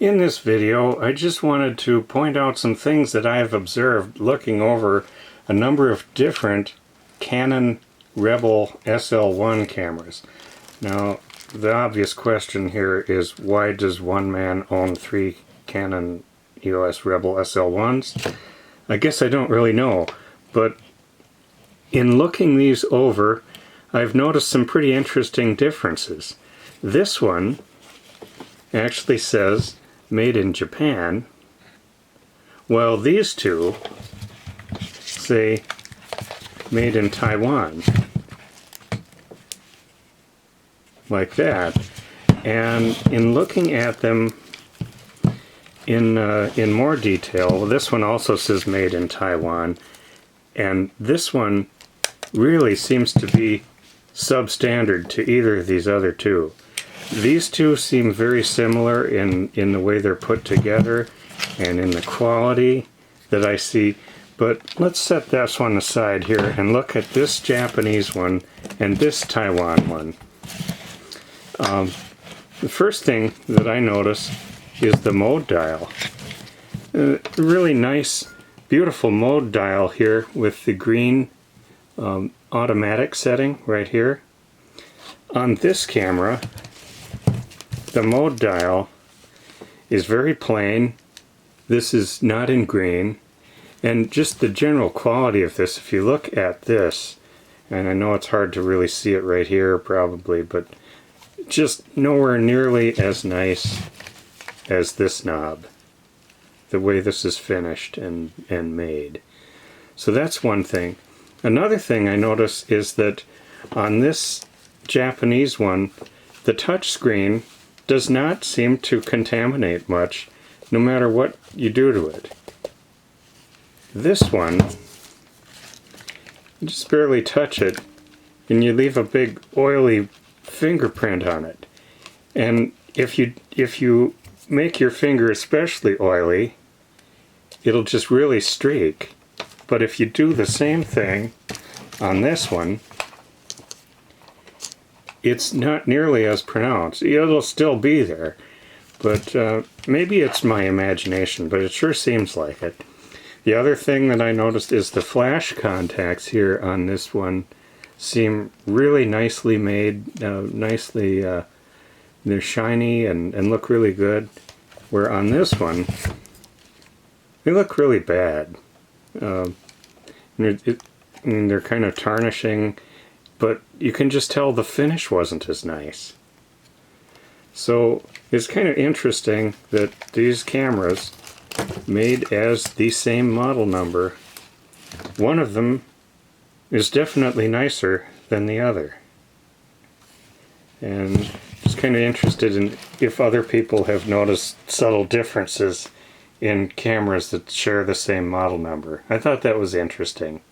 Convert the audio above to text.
In this video, I just wanted to point out some things that I have observed looking over a number of different Canon Rebel SL1 cameras. Now, the obvious question here is, why does one man own 3 Canon EOS Rebel SL1s? I guess I don't really know, but in looking these over, I've noticed some pretty interesting differences. This one actually says made in Japan, while these two say made in Taiwan, like that. And in looking at them in more detail, this one also says made in Taiwan, and this one really seems to be substandard to either of these other two. These two seem very similar in the way they're put together and in the quality that I see. But let's set this one aside here and look at this Japanese one and this Taiwan one. The first thing that I notice is the mode dial. Really nice, beautiful mode dial here with the green automatic setting right here. On this camera, the mode dial is very plain. This is not in green. And just the general quality of this, if you look at this, and I know it's hard to really see it right here probably, but just nowhere nearly as nice as this knob, the way this is finished and made. So that's one thing. Another thing I notice is that on this Japanese one, the touch screen does not seem to contaminate much, no matter what you do to it. This one, you just barely touch it, and you leave a big oily fingerprint on it. And if you make your finger especially oily, it'll just really streak. But if you do the same thing on this one, it's not nearly as pronounced. It'll still be there, but maybe it's my imagination, but it sure seems like it. The other thing that I noticed is the flash contacts here on this one seem really nicely made, they're shiny and look really good, where on this one, they look really bad. They're kind of tarnishing, but you can just tell the finish wasn't as nice. So it's kind of interesting that these cameras, made as the same model number, one of them is definitely nicer than the other. And just kind of interested in if other people have noticed subtle differences in cameras that share the same model number. I thought that was interesting.